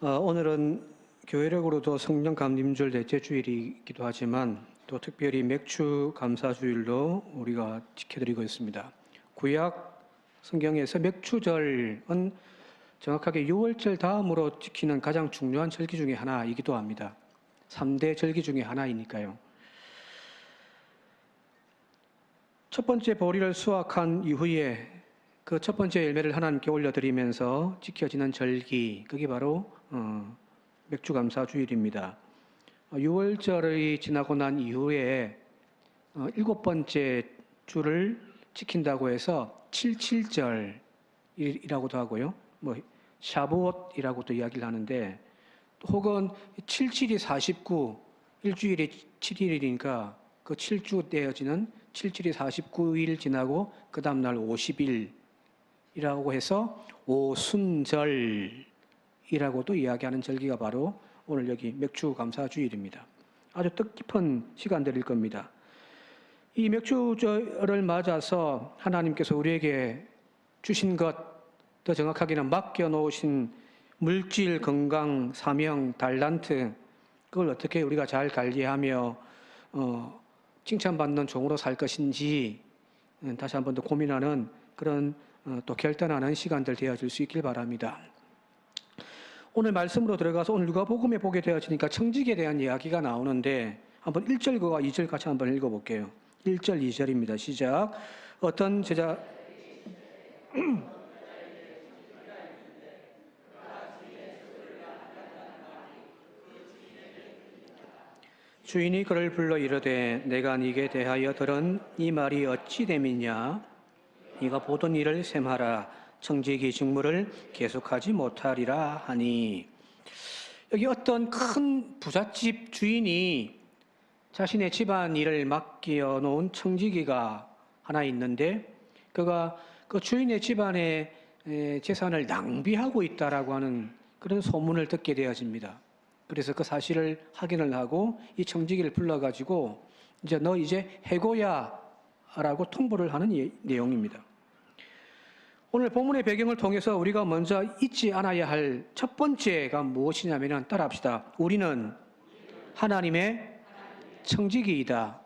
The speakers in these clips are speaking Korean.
오늘은 교회력으로도 성령 감림절 대체 주일이기도 하지만 또 특별히 맥주 감사 주일로 우리가 지켜드리고 있습니다. 구약 성경에서 맥주절은 정확하게 유월절 다음으로 지키는 가장 중요한 절기 중에 하나이기도 합니다. 3대 절기 중에 하나이니까요. 첫 번째 보리를 수확한 이후에 그 첫 번째 열매를 하나님께 올려드리면서 지켜지는 절기, 그게 바로 맥주감사 주일입니다. 6월절이 지나고 난 이후에 일곱 번째 주를 지킨다고 해서 77절이라고도 하고요. 샤부옷이라고도 이야기를 하는데, 혹은 77이 49, 일주일이 7일이니까 그 7주 되어지는 77이 49일 지나고 그 다음날 50일이라고 해서 오순절이라고도 이야기하는 절기가 바로 오늘 여기 맥주감사 주일입니다. 아주 뜻깊은 시간들일 겁니다. 이 맥주절을 맞아서 하나님께서 우리에게 주신 것, 더 정확하게는 맡겨놓으신 물질, 건강, 사명, 달란트, 그걸 어떻게 우리가 잘 관리하며 칭찬받는 종으로 살 것인지 다시 한 번 더 고민하는 그런 또 결단하는 시간들 되어질 수 있길 바랍니다. 오늘 말씀으로 들어가서 오늘 누가복음에 보게 되어지니까 청직에 대한 이야기가 나오는데 한번 1절과 2절 같이 한번 읽어볼게요. 1절, 2절입니다. 시작. 어떤 제자 주인이 그를 불러 이르되 내가 네게 대하여 들은 이 말이 어찌 됨이냐? 네가 보던 일을 셈하라. 청지기 직무를 계속하지 못하리라 하니. 여기 어떤 큰 부잣집 주인이 자신의 집안 일을 맡겨 놓은 청지기가 하나 있는데, 그가 그 주인의 집안의 재산을 낭비하고 있다라고 하는 그런 소문을 듣게 되어집니다. 그래서 그 사실을 확인을 하고 이 청지기를 불러가지고 너 이제 해고야 라고 통보를 하는 내용입니다. 오늘 본문의 배경을 통해서 우리가 먼저 잊지 않아야 할 첫 번째가 무엇이냐면 따라합시다. 우리는 하나님의 청지기이다.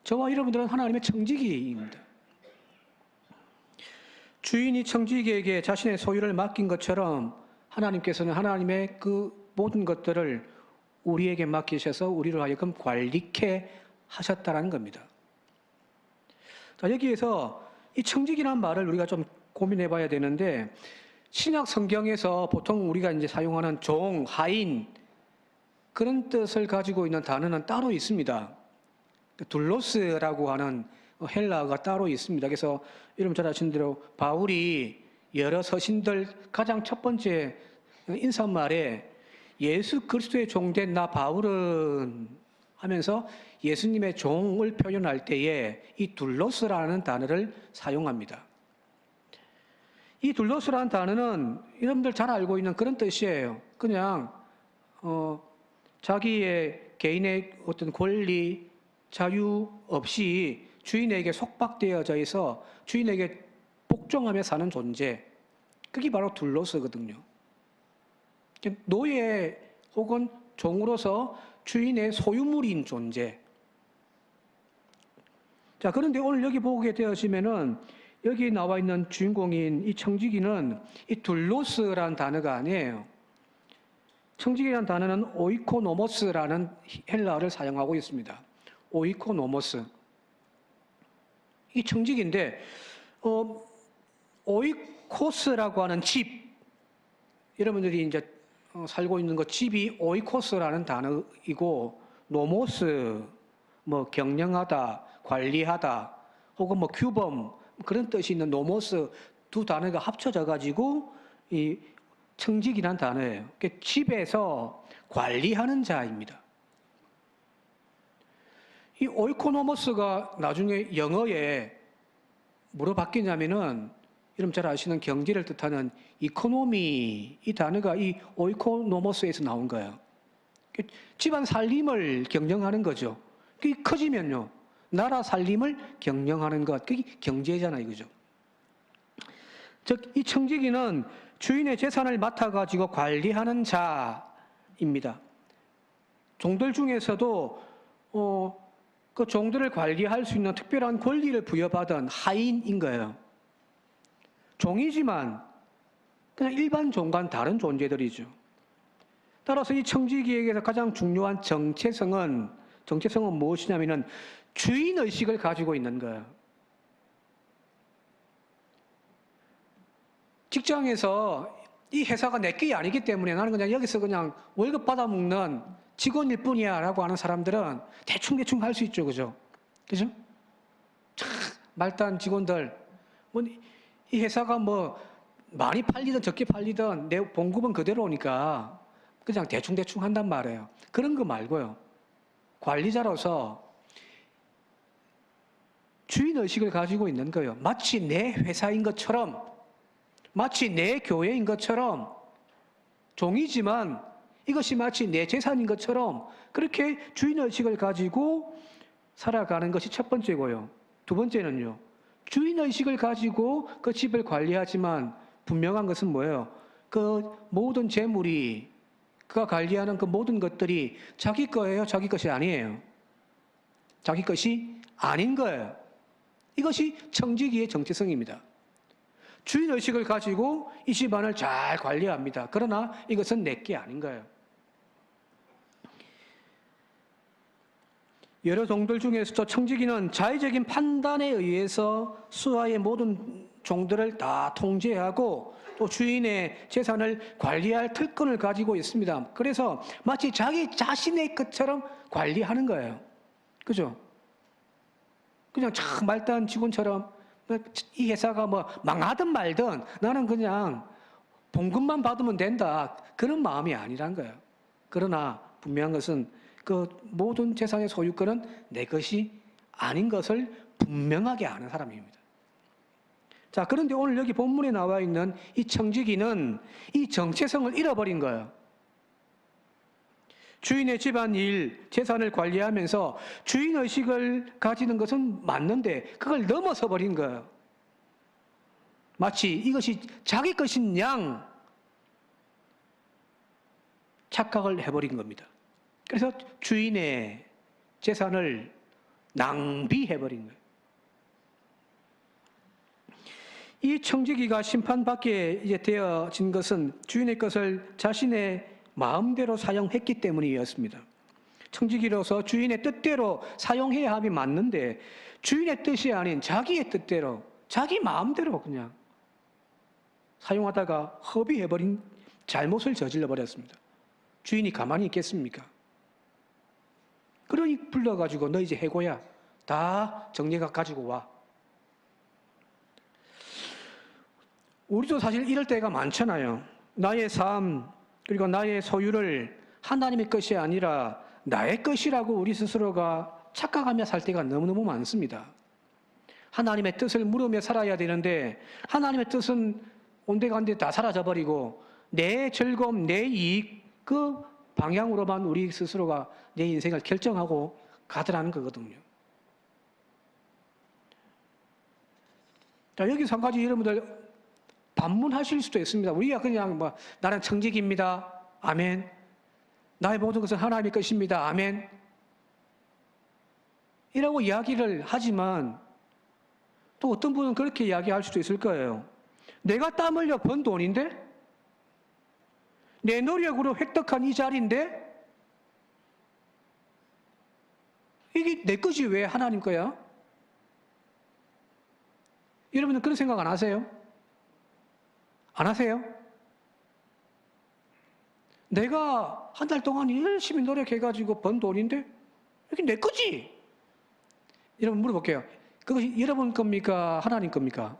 저와 여러분들은 하나님의 청지기입니다. 주인이 청지기에게 자신의 소유를 맡긴 것처럼 하나님께서는 하나님의 그 모든 것들을 우리에게 맡기셔서 우리로 하여금 관리케 하셨다는 겁니다. 자, 여기에서 이 청지기란 말을 우리가 좀 고민해 봐야 되는데, 신약 성경에서 보통 우리가 이제 사용하는 종, 하인, 그런 뜻을 가지고 있는 단어는 따로 있습니다. 둘로스라고 하는 헬라어가 따로 있습니다. 그래서 여러분 잘 아시는 대로 바울이 여러 서신들 가장 첫 번째 인사말에 예수 그리스도의 종된 나 바울은 하면서 예수님의 종을 표현할 때에 이 둘로스라는 단어를 사용합니다. 이 둘로스라는 단어는 여러분들 잘 알고 있는 그런 뜻이에요. 그냥 자기의 개인의 어떤 권리, 자유 없이 주인에게 속박되어져 있어 주인에게 복종하며 사는 존재, 그게 바로 둘로스거든요. 노예 혹은 종으로서 주인의 소유물인 존재. 자, 그런데 오늘 여기 보게 되어지면은 여기 나와 있는 주인공인 이 청지기는 이 둘로스라는 단어가 아니에요. 청지기라는 단어는 오이코노모스라는 헬라어를 사용하고 있습니다. 오이코노모스. 이 청지기인데, 오이코스라고 하는 집, 여러분들이 이제 살고 있는 그 집이 오이코스라는 단어이고, 노모스, 경영하다, 관리하다, 혹은 규범, 그런 뜻이 있는 노모스 두 단어가 합쳐져 가지고 이 청직이란 단어예요. 집에서 관리하는 자입니다. 이 오이코노모스가 나중에 영어에 뭐로 바뀌냐면은 여러분 잘 아시는 경제를 뜻하는 이코노미, 이 단어가 이 오이코노모스에서 나온 거예요. 집안 살림을 경영하는 거죠. 그게 커지면요, 나라 살림을 경영하는 것, 그게 경제잖아요, 그죠? 즉, 이 청지기는 주인의 재산을 맡아가지고 관리하는 자입니다. 종들 중에서도 그 종들을 관리할 수 있는 특별한 권리를 부여받은 하인인 거예요. 종이지만 그냥 일반 종과는 다른 존재들이죠. 따라서 이 청지기에게서 가장 중요한 정체성은 무엇이냐면은 주인의식을 가지고 있는 거예요. 직장에서 이 회사가 내 게 아니기 때문에 나는 그냥 여기서 그냥 월급 받아먹는 직원일 뿐이야 라고 하는 사람들은 대충 할 수 있죠. 그죠? 그죠? 참, 말단 직원들, 이 회사가 많이 팔리든 적게 팔리든 내 봉급은 그대로 오니까 그냥 대충 한단 말이에요. 그런 거 말고요. 관리자로서 주인의식을 가지고 있는 거예요. 마치 내 회사인 것처럼, 마치 내 교회인 것처럼, 종이지만 이것이 마치 내 재산인 것처럼 그렇게 주인의식을 가지고 살아가는 것이 첫 번째고요. 두 번째는요. 주인의식을 가지고 그 집을 관리하지만 분명한 것은 뭐예요? 그 모든 재물이 그가 관리하는 그 모든 것들이 자기 거예요? 자기 것이 아니에요? 자기 것이 아닌 거예요. 이것이 청지기의 정체성입니다. 주인의식을 가지고 이 집안을 잘 관리합니다. 그러나 이것은 내게 아닌 거예요. 여러 종들 중에서도 청지기는 자의적인 판단에 의해서 수하의 모든 종들을 다 통제하고 또 주인의 재산을 관리할 특권을 가지고 있습니다. 그래서 마치 자기 자신의 것처럼 관리하는 거예요. 그죠? 그냥 참 말단 직원처럼 이 회사가 망하든 말든 나는 그냥 봉급만 받으면 된다. 그런 마음이 아니란 거예요. 그러나 분명한 것은 그 모든 재산의 소유권은 내 것이 아닌 것을 분명하게 아는 사람입니다. 자, 그런데 오늘 여기 본문에 나와 있는 이 청지기는 이 정체성을 잃어버린 거예요. 주인의 집안일, 재산을 관리하면서 주인의식을 가지는 것은 맞는데 그걸 넘어서 버린 거예요. 마치 이것이 자기 것인 양 착각을 해버린 겁니다. 그래서 주인의 재산을 낭비해버린 거예요. 이 청지기가 심판받게 이제 되어진 것은 주인의 것을 자신의 마음대로 사용했기 때문이었습니다. 청지기로서 주인의 뜻대로 사용해야 함이 맞는데 주인의 뜻이 아닌 자기의 뜻대로, 자기 마음대로 그냥 사용하다가 허비해버린 잘못을 저질러 버렸습니다. 주인이 가만히 있겠습니까? 그러니 불러가지고 너 이제 해고야. 다 정리가 가지고 와. 우리도 사실 이럴 때가 많잖아요. 나의 삶 그리고 나의 소유를 하나님의 것이 아니라 나의 것이라고 우리 스스로가 착각하며 살 때가 너무너무 많습니다. 하나님의 뜻을 물으며 살아야 되는데 하나님의 뜻은 온데간데 다 사라져버리고 내 즐거움, 내 이익 그 방향으로만 우리 스스로가 내 인생을 결정하고 가더라는 거거든요. 자, 여기서 한 가지 여러분들 반문하실 수도 있습니다. 우리가 그냥 나는 청지기입니다. 아멘. 나의 모든 것은 하나님의 것입니다. 아멘. 이라고 이야기를 하지만 또 어떤 분은 그렇게 이야기할 수도 있을 거예요. 내가 땀 흘려 번 돈인데? 내 노력으로 획득한 이 자리인데? 이게 내 것이 왜 하나님 거야? 여러분은 그런 생각 안 하세요? 안 하세요? 내가 한 달 동안 열심히 노력해가지고 번 돈인데 이게 내 거지? 여러분 물어볼게요. 그것이 여러분 겁니까? 하나님 겁니까?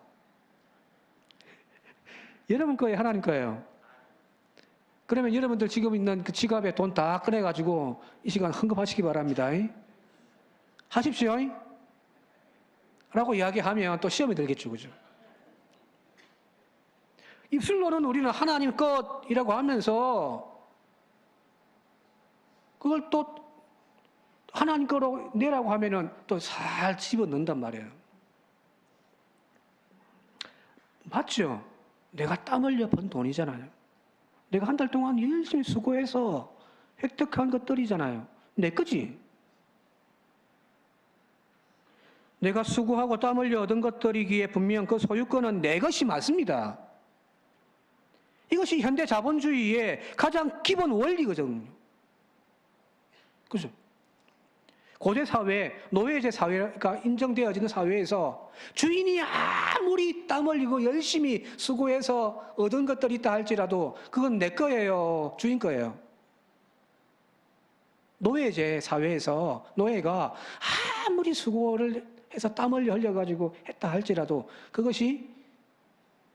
여러분 거예요? 하나님 거예요? 그러면 여러분들 지금 있는 그 지갑에 돈 다 꺼내가지고 이 시간 헌금하시기 바랍니다. 하십시오. 라고 이야기하면 또 시험이 들겠죠. 그죠? 입술로는 우리는 하나님 것이라고 하면서 그걸 또 하나님 거로 내라고 하면은 또 살 집어넣는단 말이에요. 맞죠? 내가 땀 흘려 번 돈이잖아요. 내가 한 달 동안 열심히 수고해서 획득한 것들이잖아요. 내 거지. 내가 수고하고 땀 흘려 얻은 것들이기에 분명 그 소유권은 내 것이 맞습니다. 이것이 현대 자본주의의 가장 기본 원리거든요. 그죠? 고대 사회, 노예제 사회가 인정되어지는 사회에서 주인이 아무리 땀 흘리고 열심히 수고해서 얻은 것들이 있다 할지라도 그건 내 거예요. 주인 거예요. 노예제 사회에서 노예가 아무리 수고를 해서 땀을 흘려가지고 했다 할지라도 그것이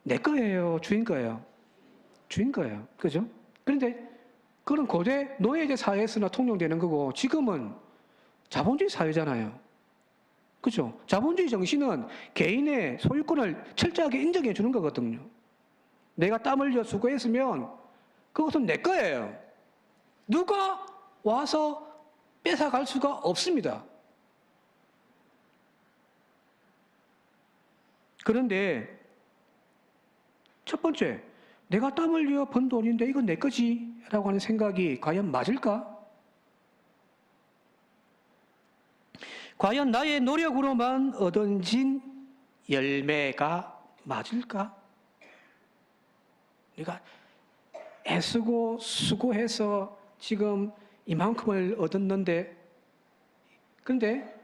내 거예요. 주인 거예요. 주인 거예요. 그죠? 그런데 그런 고대 노예제 사회에서나 통용되는 거고 지금은 자본주의 사회잖아요. 그죠? 자본주의 정신은 개인의 소유권을 철저하게 인정해 주는 거거든요. 내가 땀 흘려 수고했으면 그것은 내 거예요. 누가 와서 뺏어갈 수가 없습니다. 그런데 첫 번째, 내가 땀 흘려 번 돈인데 이건 내 거지 라고 하는 생각이 과연 맞을까? 과연 나의 노력으로만 얻어진 열매가 맞을까? 내가 애쓰고 수고해서 지금 이만큼을 얻었는데, 그런데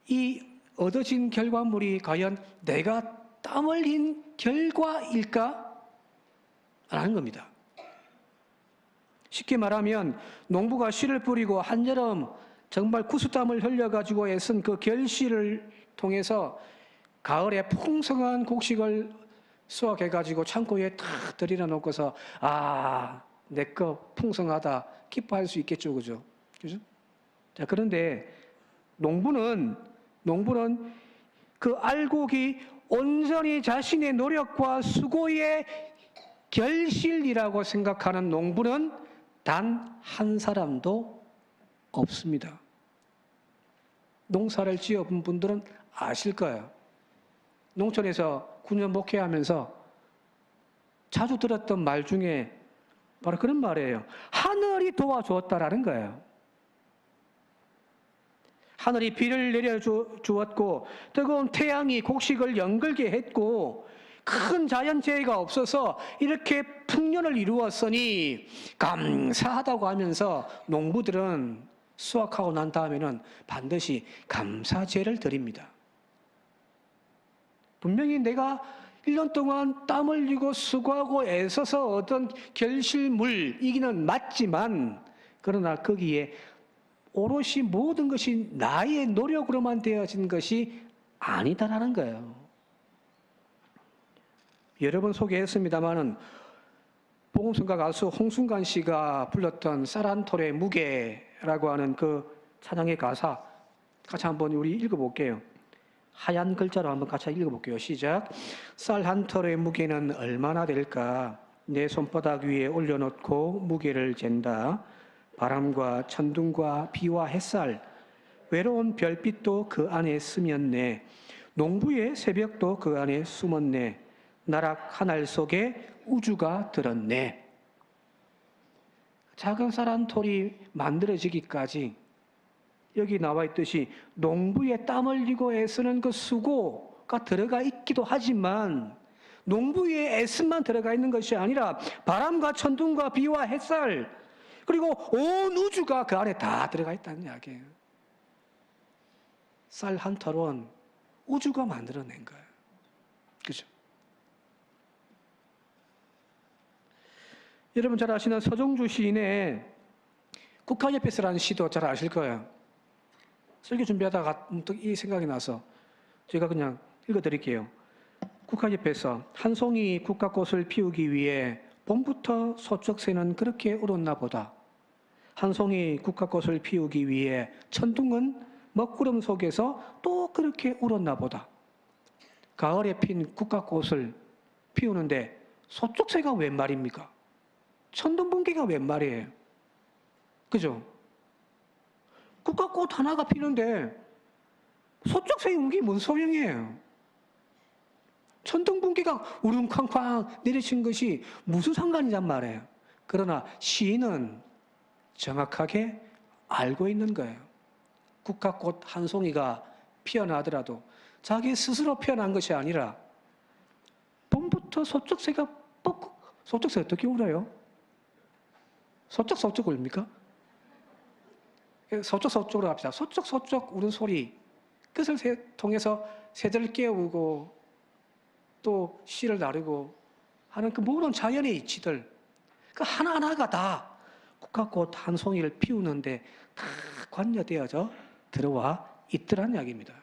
이 얻어진 결과물이 과연 내가 땀 흘린 결과일까? 라는 겁니다. 쉽게 말하면 농부가 씨를 뿌리고 한여름 정말 구수땀을 흘려가지고 애쓴 그 결실을 통해서 가을에 풍성한 곡식을 수확해가지고 창고에 탁 들이려 놓고서 내 거 풍성하다 기뻐할 수 있겠죠, 그죠? 그죠? 자, 그런데 농부는 그 알곡이 온전히 자신의 노력과 수고의 결실이라고 생각하는 농부는 단 한 사람도 없습니다. 농사를 지어본 분들은 아실 거예요. 농촌에서 9년 목회하면서 자주 들었던 말 중에 바로 그런 말이에요. 하늘이 도와주었다라는 거예요. 하늘이 비를 내려주었고 뜨거운 태양이 곡식을 연글게 했고 큰 자연재해가 없어서 이렇게 풍년을 이루었으니 감사하다고 하면서 농부들은 수확하고 난 다음에는 반드시 감사제를 드립니다. 분명히 내가 1년 동안 땀 흘리고 수고하고 애써서 얻은 결실물이기는 맞지만 그러나 거기에 오롯이 모든 것이 나의 노력으로만 되어진 것이 아니다라는 거예요. 여러 번 소개했습니다마는 복음성가 가수 홍순관 씨가 불렀던 쌀한톨의 무게라고 하는 그 찬양의 가사 같이 한번 우리 읽어볼게요. 하얀 글자로 한번 같이 읽어볼게요. 시작. 쌀 한 톨의 무게는 얼마나 될까? 내 손바닥 위에 올려놓고 무게를 잰다. 바람과 천둥과 비와 햇살, 외로운 별빛도 그 안에 스면네. 농부의 새벽도 그 안에 숨었네. 나락 하늘 속에 우주가 들었네. 작은 쌀 한 톨이 만들어지기까지 여기 나와 있듯이 농부의 땀 흘리고 애쓰는 그 수고가 들어가 있기도 하지만 농부의 애씀만 들어가 있는 것이 아니라 바람과 천둥과 비와 햇살 그리고 온 우주가 그 안에 다 들어가 있다는 이야기예요. 쌀 한 톨은 우주가 만들어낸 거예요. 그죠? 여러분 잘 아시는 서정주 시인의 국화예패서라는 시도 잘 아실 거예요. 설교 준비하다가 문득 이 생각이 나서 제가 그냥 읽어드릴게요. 국화예패서. 한 송이 국화꽃을 피우기 위해 봄부터 소쩍 새는 그렇게 울었나 보다. 한 송이 국화꽃을 피우기 위해 천둥은 먹구름 속에서 또 그렇게 울었나 보다. 가을에 핀 국화꽃을 피우는데 소쩍새가 웬 말입니까? 천둥번개가 웬 말이에요? 그죠? 국화꽃 하나가 피는데 소쩍새의 운기 뭔 소용이에요? 천둥번개가 우릉쾅쾅 내리친 것이 무슨 상관이란 말이에요. 그러나 시인은 정확하게 알고 있는 거예요. 국화꽃 한 송이가 피어나더라도 자기 스스로 피어난 것이 아니라 봄부터 소쩍새가 뻑, 소쩍새 어떻게 울어요? 소쩍소쩍 울립니까? 소쩍소쩍으로 합시다. 소쩍소쩍 우는 소리, 그것을 통해서 새들을 깨우고 또 씨를 나르고 하는 그 모든 자연의 이치들, 그 하나하나가 다 국화꽃 한 송이를 피우는데 다 관여되어져 들어와 있더란 이야기입니다.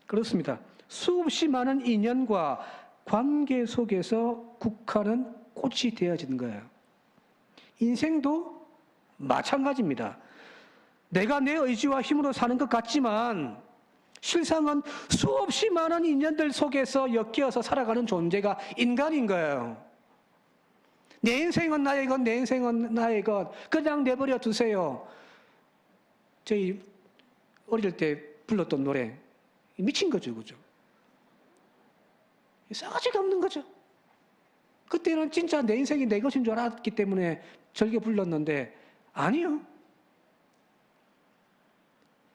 그렇습니다. 수없이 많은 인연과 관계 속에서 국화는 꽃이 되어지는 거예요. 인생도 마찬가지입니다. 내가 내 의지와 힘으로 사는 것 같지만 실상은 수없이 많은 인연들 속에서 엮여서 살아가는 존재가 인간인 거예요. 내 인생은 나의 것, 내 인생은 나의 것, 그냥 내버려 두세요. 저희 어릴 때 불렀던 노래, 미친 거죠, 그죠? 싸가지가 없는 거죠. 그때는 진짜 내 인생이 내 것인 줄 알았기 때문에 즐겨 불렀는데 아니요.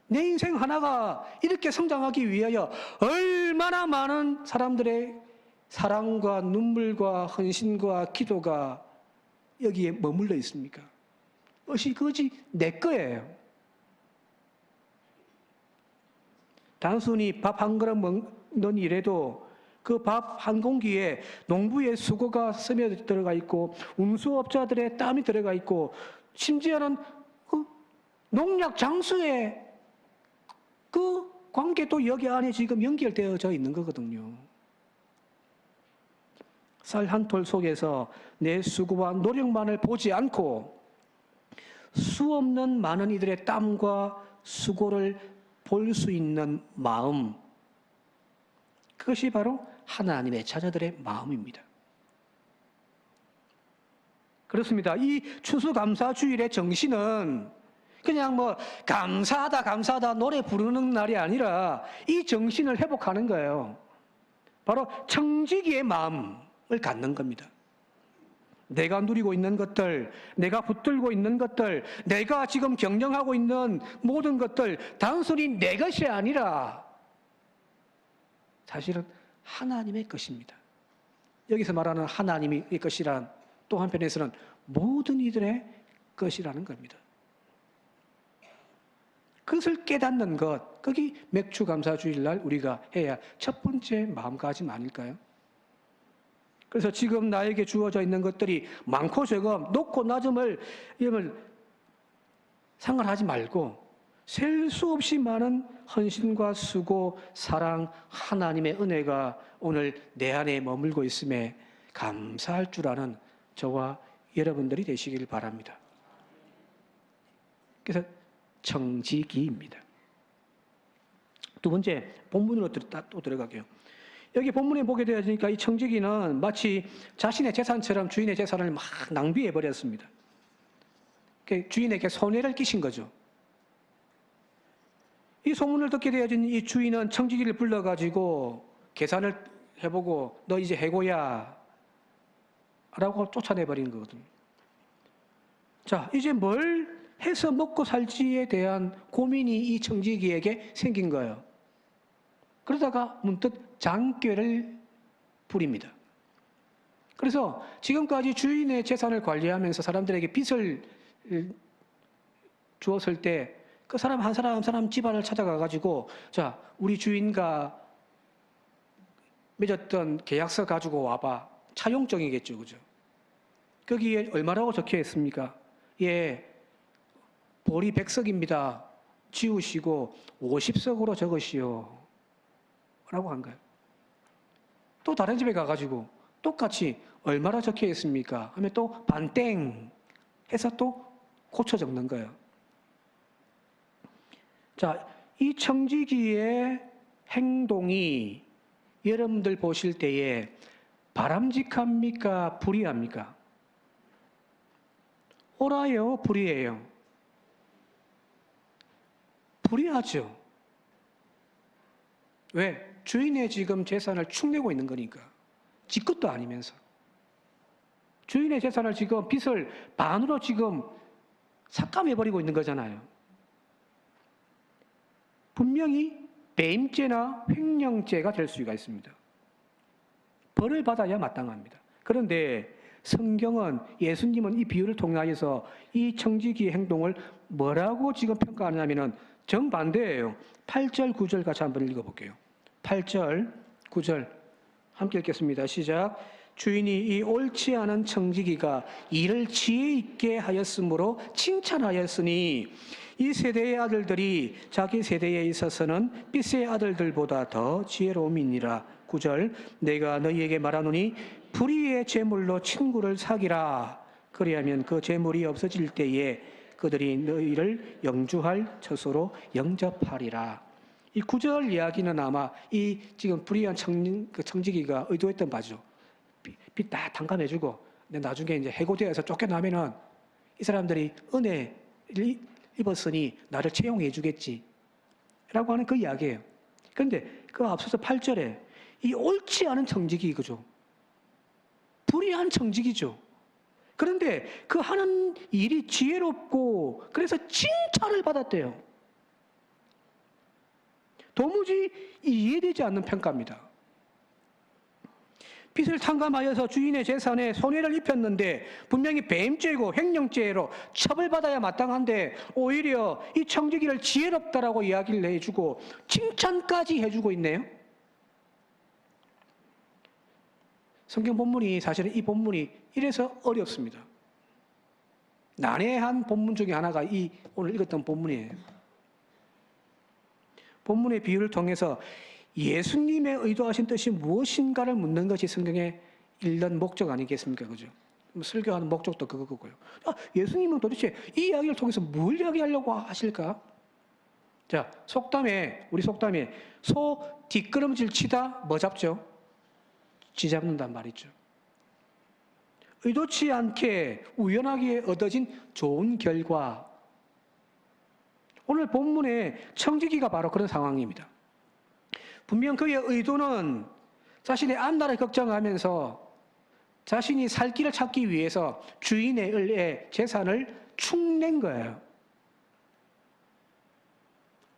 내 인생 하나가 이렇게 성장하기 위하여 얼마나 많은 사람들의 사랑과 눈물과 헌신과 기도가 여기에 머물러 있습니까? 그것이 내 거예요. 단순히 밥 한 그릇 먹는 일에도 그 밥 한 공기에 농부의 수고가 스며들어가 있고 운수업자들의 땀이 들어가 있고 심지어는 농약 장수의 그 관계도 여기 안에 지금 연결되어져 있는 거거든요. 쌀 한 톨 속에서 내 수고와 노력만을 보지 않고 수없는 많은 이들의 땀과 수고를 볼 수 있는 마음, 그것이 바로 하나님의 자녀들의 마음입니다. 그렇습니다. 이 추수감사주일의 정신은 그냥 감사하다 노래 부르는 날이 아니라 이 정신을 회복하는 거예요. 바로 청지기의 마음을 갖는 겁니다. 내가 누리고 있는 것들, 내가 붙들고 있는 것들, 내가 지금 경영하고 있는 모든 것들 단순히 내 것이 아니라 사실은 하나님의 것입니다. 여기서 말하는 하나님의 것이란 또 한편에서는 모든 이들의 것이라는 겁니다. 그것을 깨닫는 것, 그게 맥주감사주일날 우리가 해야 첫 번째 마음가짐 아닐까요? 그래서 지금 나에게 주어져 있는 것들이 많고 적음, 높고 낮음을 상관하지 말고 셀 수 없이 많은 헌신과 수고, 사랑, 하나님의 은혜가 오늘 내 안에 머물고 있음에 감사할 줄 아는 저와 여러분들이 되시길 바랍니다. 그래서 청지기입니다. 두 번째, 본문으로 또 들어가게요. 여기 본문에 보게 되어지니까 이 청지기는 마치 자신의 재산처럼 주인의 재산을 막 낭비해 버렸습니다. 주인에게 손해를 끼친 거죠. 이 소문을 듣게 되어진 이 주인은 청지기를 불러가지고 계산을 해보고 너 이제 해고야 라고 쫓아내버린 거거든요. 자, 이제 뭘 해서 먹고 살지에 대한 고민이 이 청지기에게 생긴 거예요. 그러다가 문득 장꾀를 부립니다. 그래서 지금까지 주인의 재산을 관리하면서 사람들에게 빚을 주었을 때 그 사람 한 사람 한 사람 집안을 찾아가가지고 자, 우리 주인과 맺었던 계약서 가지고 와봐. 차용증이겠죠, 그죠? 거기에 얼마라고 적혀 있습니까? 예, 보리 100석입니다. 지우시고 50석으로 적으시오. 라고 한 거예요. 또 다른 집에 가가지고 똑같이 얼마나 적혀 있습니까? 하면 또 반땡 해서 또 고쳐 적는 거예요. 자, 이 청지기의 행동이 여러분들 보실 때에 바람직합니까? 불의합니까? 옳아요? 불의해요? 불의하죠. 왜? 주인의 지금 재산을 축내고 있는 거니까. 지 것도 아니면서. 주인의 재산을 지금 빚을 반으로 지금 삭감해버리고 있는 거잖아요. 분명히 배임죄나 횡령죄가 될 수가 있습니다. 벌을 받아야 마땅합니다. 그런데 성경은, 예수님은 이 비유를 통하여서 이 청지기의 행동을 뭐라고 지금 평가하냐면은 정반대예요. 8절, 9절 같이 한번 읽어볼게요. 8절, 9절 함께 읽겠습니다. 시작. 주인이 이 옳지 않은 청지기가 일을 지혜 있게 하였으므로 칭찬하였으니 이 세대의 아들들이 자기 세대에 있어서는 빚의 아들들보다 더 지혜로움이니라. 9절. 내가 너희에게 말하노니 불의의 재물로 친구를 사귀라. 그리하면 그 재물이 없어질 때에 그들이 너희를 영주할 처소로 영접하리라. 이 9절 이야기는 아마 이 지금 불의한 청지기가 의도했던 바죠. 빚 다 탕감해주고 나중에 이제 해고되어서 쫓겨나면은 이 사람들이 은혜를 입었으니 나를 채용해 주겠지 라고 하는 그 이야기예요. 그런데 그 앞서서 8절에 이 옳지 않은 청지기, 그죠? 불의한 청지기죠. 그런데 그 하는 일이 지혜롭고 그래서 칭찬을 받았대요. 도무지 이해되지 않는 평가입니다. 빚을 탕감하여서 주인의 재산에 손해를 입혔는데 분명히 배임죄고 횡령죄로 처벌받아야 마땅한데 오히려 이 청지기를 지혜롭다라고 이야기를 해주고 칭찬까지 해주고 있네요. 성경 본문이 사실은 이 본문이 이래서 어렵습니다. 난해한 본문 중에 하나가 이 오늘 읽었던 본문이에요. 본문의 비유를 통해서 예수님의 의도하신 뜻이 무엇인가를 묻는 것이 성경에 읽는 목적 아니겠습니까? 그죠? 설교하는 목적도 그거고요. 예수님은 도대체 이 이야기를 통해서 뭘 이야기하려고 하실까? 자, 우리 속담에 소 뒷걸음질 치다 뭐 잡죠? 쥐 잡는단 말이죠. 의도치 않게 우연하게 얻어진 좋은 결과. 오늘 본문의 청지기가 바로 그런 상황입니다. 분명 그의 의도는 자신의 앞날을 걱정하면서 자신이 살 길을 찾기 위해서 주인의 재산을 축낸 거예요.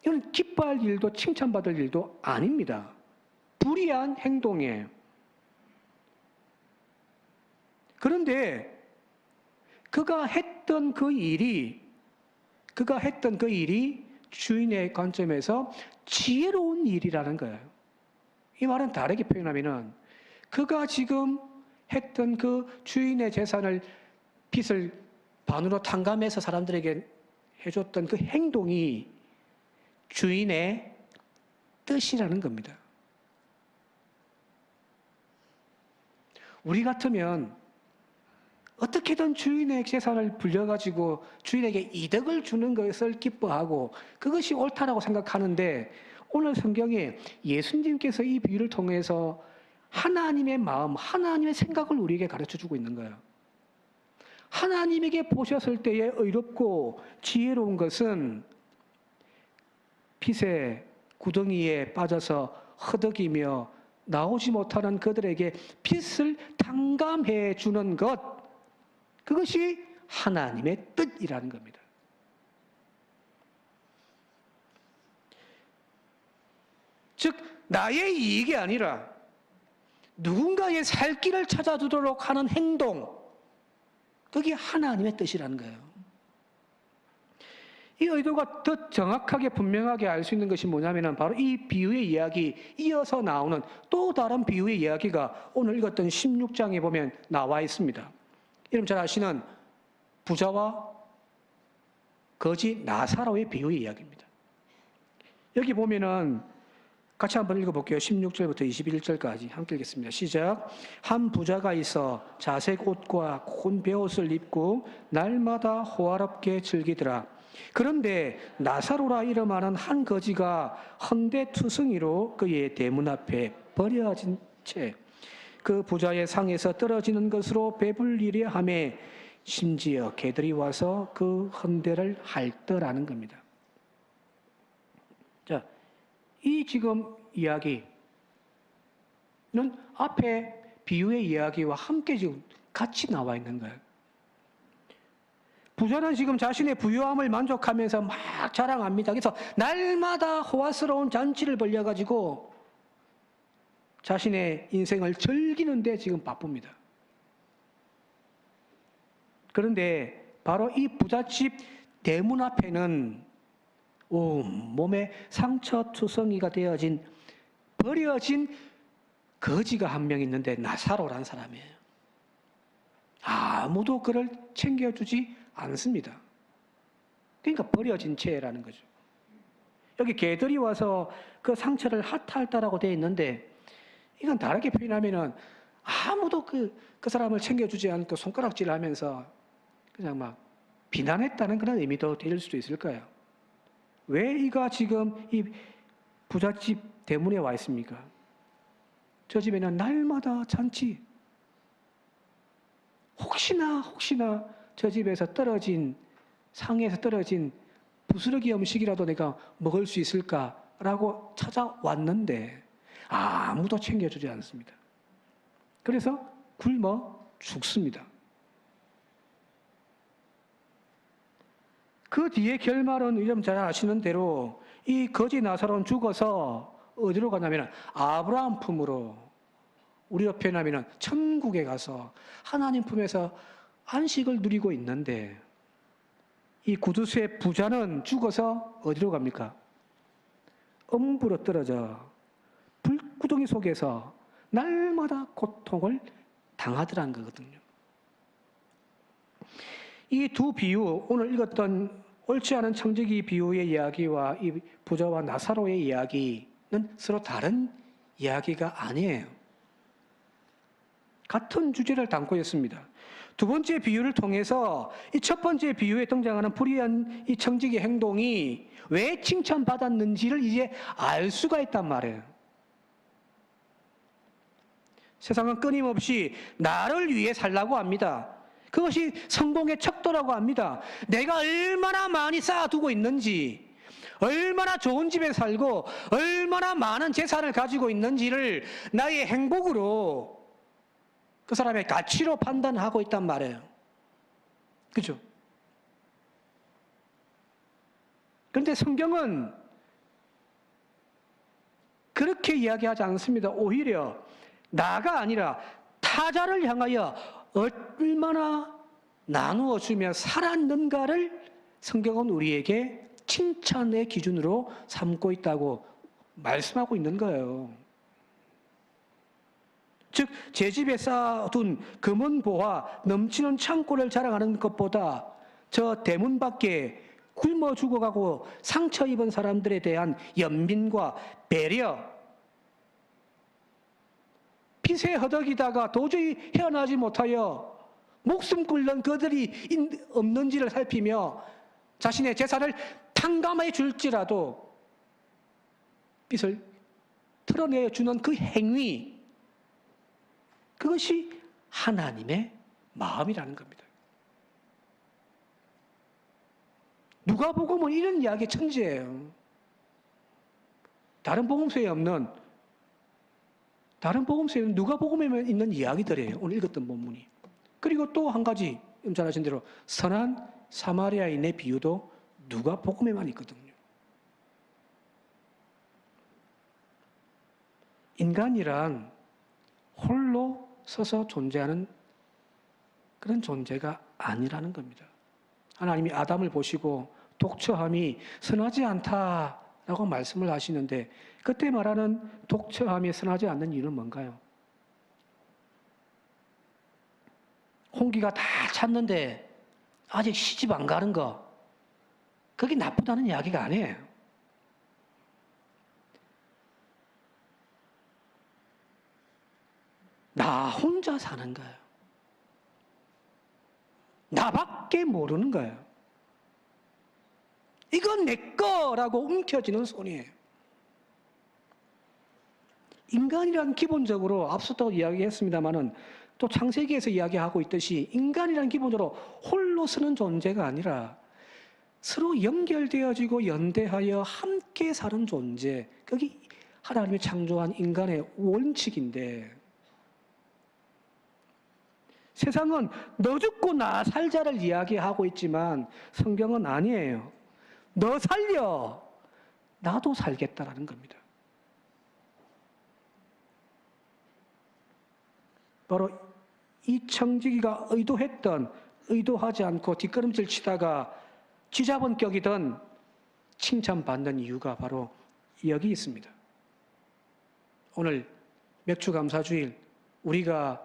이건 기뻐할 일도 칭찬받을 일도 아닙니다. 불의한 행동이에요. 그런데 그가 했던 그 일이 주인의 관점에서 지혜로운 일이라는 거예요. 이 말은 다르게 표현하면은 그가 지금 했던 그 주인의 재산을 빚을 반으로 탕감해서 사람들에게 해줬던 그 행동이 주인의 뜻이라는 겁니다. 우리 같으면 어떻게든 주인의 재산을 불려가지고 주인에게 이득을 주는 것을 기뻐하고 그것이 옳다라고 생각하는데 오늘 성경에 예수님께서 이 비유를 통해서 하나님의 마음, 하나님의 생각을 우리에게 가르쳐주고 있는 거예요. 하나님에게 보셨을 때에 의롭고 지혜로운 것은 빚의 구덩이에 빠져서 허덕이며 나오지 못하는 그들에게 빚을 탕감해 주는 것, 그것이 하나님의 뜻이라는 겁니다. 즉 나의 이익이 아니라 누군가의 살 길을 찾아주도록 하는 행동, 그게 하나님의 뜻이라는 거예요. 이 의도가 더 정확하게 분명하게 알 수 있는 것이 뭐냐면 바로 이 비유의 이야기, 이어서 나오는 또 다른 비유의 이야기가 오늘 읽었던 16장에 보면 나와 있습니다. 여러분 잘 아시는 부자와 거지 나사로의 비유의 이야기입니다. 여기 보면은 같이 한번 읽어볼게요. 16절부터 21절까지 함께 읽겠습니다. 시작. 한 부자가 있어 자색 옷과 곤 베옷을 입고 날마다 호화롭게 즐기더라. 그런데 나사로라 이름하는 한 거지가 헌데투성이로 그의 대문 앞에 버려진 채 그 부자의 상에서 떨어지는 것으로 배불리려 하매 심지어 개들이 와서 그 헌데를 핥더라는 겁니다. 자, 이 지금 이야기는 앞에 비유의 이야기와 함께 지금 같이 나와 있는 거예요. 부자는 지금 자신의 부유함을 만족하면서 막 자랑합니다. 그래서 날마다 호화스러운 잔치를 벌려가지고 자신의 인생을 즐기는데 지금 바쁩니다. 그런데 바로 이 부잣집 대문 앞에는 몸에 상처투성이가 되어진 버려진 거지가 한 명 있는데 나사로란 사람이에요. 아무도 그를 챙겨주지 않습니다. 그러니까 버려진 채라는 거죠. 여기 개들이 와서 그 상처를 핥았다라고 되어 있는데 이건 다르게 표현하면은 아무도 그 사람을 챙겨주지 않고 손가락질 하면서 그냥 막 비난했다는 그런 의미도 될 수도 있을 거예요. 왜 이가 지금 이 부잣집 대문에 와 있습니까? 저 집에는 날마다 잔치. 혹시나 저 집에서 상에서 떨어진 부스러기 음식이라도 내가 먹을 수 있을까라고 찾아왔는데 아무도 챙겨주지 않습니다. 그래서 굶어 죽습니다. 그 뒤에 결말은 여러분 잘 아시는 대로 이 거지 나사로는 죽어서 어디로 가냐면 아브라함 품으로, 우리로 표현하면 천국에 가서 하나님 품에서 안식을 누리고 있는데 이 구두쇠 부자는 죽어서 어디로 갑니까? 음부로 떨어져 불구덩이 속에서 날마다 고통을 당하더라는 거거든요. 이 두 비유, 오늘 읽었던 옳지 않은 청지기 비유의 이야기와 이 부자와 나사로의 이야기는 서로 다른 이야기가 아니에요. 같은 주제를 담고 있습니다. 두 번째 비유를 통해서 이 첫 번째 비유에 등장하는 불의한 이 청지기 행동이 왜 칭찬받았는지를 이제 알 수가 있단 말이에요. 세상은 끊임없이 나를 위해 살라고 합니다. 그것이 성공의 척도라고 합니다. 내가 얼마나 많이 쌓아두고 있는지, 얼마나 좋은 집에 살고 얼마나 많은 재산을 가지고 있는지를 나의 행복으로 그 사람의 가치로 판단하고 있단 말이에요. 그죠? 그런데 성경은 그렇게 이야기하지 않습니다. 오히려 나가 아니라 타자를 향하여 얼마나 나누어 주며 살았는가를 성경은 우리에게 칭찬의 기준으로 삼고 있다고 말씀하고 있는 거예요. 즉, 제 집에 쌓아둔 금은보화 넘치는 창고를 자랑하는 것보다 저 대문 밖에 굶어 죽어가고 상처 입은 사람들에 대한 연민과 배려, 핏에 허덕이다가 도저히 헤어나지 못하여 목숨 끓는 그들이 없는지를 살피며 자신의 재산을 탕감해 줄지라도 핏을 털어내어 주는 그 행위, 그것이 하나님의 마음이라는 겁니다. 누가복음은 이런 이야기의 천지예요. 다른 복음서에 누가복음에만 있는 이야기들이에요. 오늘 읽었던 본문이. 그리고 또 한 가지, 잘 아신 대로 선한 사마리아인의 비유도 누가복음에만 있거든요. 인간이란 홀로 서서 존재하는 그런 존재가 아니라는 겁니다. 하나님이 아담을 보시고 독처함이 선하지 않다라고 말씀을 하시는데 그때 말하는 독처함이 선하지 않는 이유는 뭔가요? 홍기가 다 찼는데 아직 시집 안 가는 거, 그게 나쁘다는 이야기가 아니에요. 나 혼자 사는 거예요. 나밖에 모르는 거예요. 이건 내 거라고 움켜쥐는 손이에요. 인간이란 기본적으로 앞서도 이야기했습니다마는 또 창세기에서 이야기하고 있듯이 인간이란 기본적으로 홀로 서는 존재가 아니라 서로 연결되어지고 연대하여 함께 사는 존재, 그게 하나님이 창조한 인간의 원칙인데, 세상은 너 죽고 나 살자를 이야기하고 있지만 성경은 아니에요. 너 살려, 나도 살겠다라는 겁니다. 바로 이 청지기가 의도하지 않고 뒷걸음질 치다가 쥐잡은 격이든 칭찬받는 이유가 바로 여기 있습니다. 오늘 맥주감사주일 우리가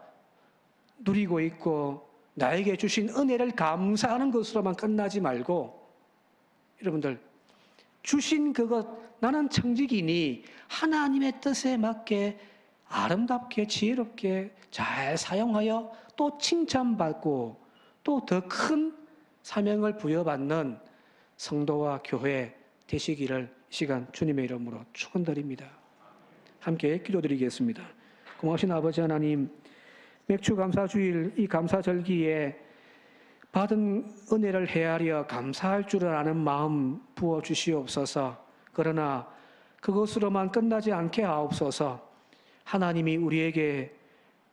누리고 있고 나에게 주신 은혜를 감사하는 것으로만 끝나지 말고, 여러분들 주신 그것, 나는 청지기니 하나님의 뜻에 맞게 아름답게 지혜롭게 잘 사용하여 또 칭찬받고 또 더 큰 사명을 부여받는 성도와 교회 되시기를 이 시간 주님의 이름으로 축원드립니다. 함께 기도드리겠습니다. 고마우신 아버지 하나님, 맥주감사주일 이 감사절기에 받은 은혜를 헤아려 감사할 줄을 아는 마음 부어주시옵소서. 그러나 그것으로만 끝나지 않게 하옵소서. 하나님이 우리에게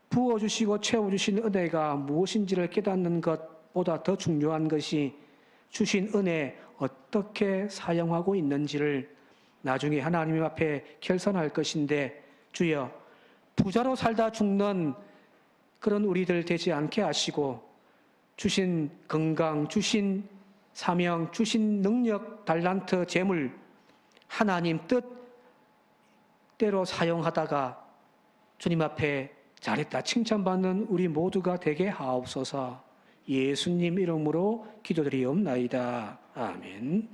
부어주시고 채워주신 은혜가 무엇인지를 깨닫는 것보다 더 중요한 것이 주신 은혜 어떻게 사용하고 있는지를 나중에 하나님 앞에 결산할 것인데, 주여 부자로 살다 죽는 그런 우리들 되지 않게 하시고 주신 건강, 주신 사명, 주신 능력, 달란트, 재물 하나님 뜻대로 사용하다가 주님 앞에 잘했다 칭찬받는 우리 모두가 되게 하옵소서. 예수님 이름으로 기도드리옵나이다. 아멘.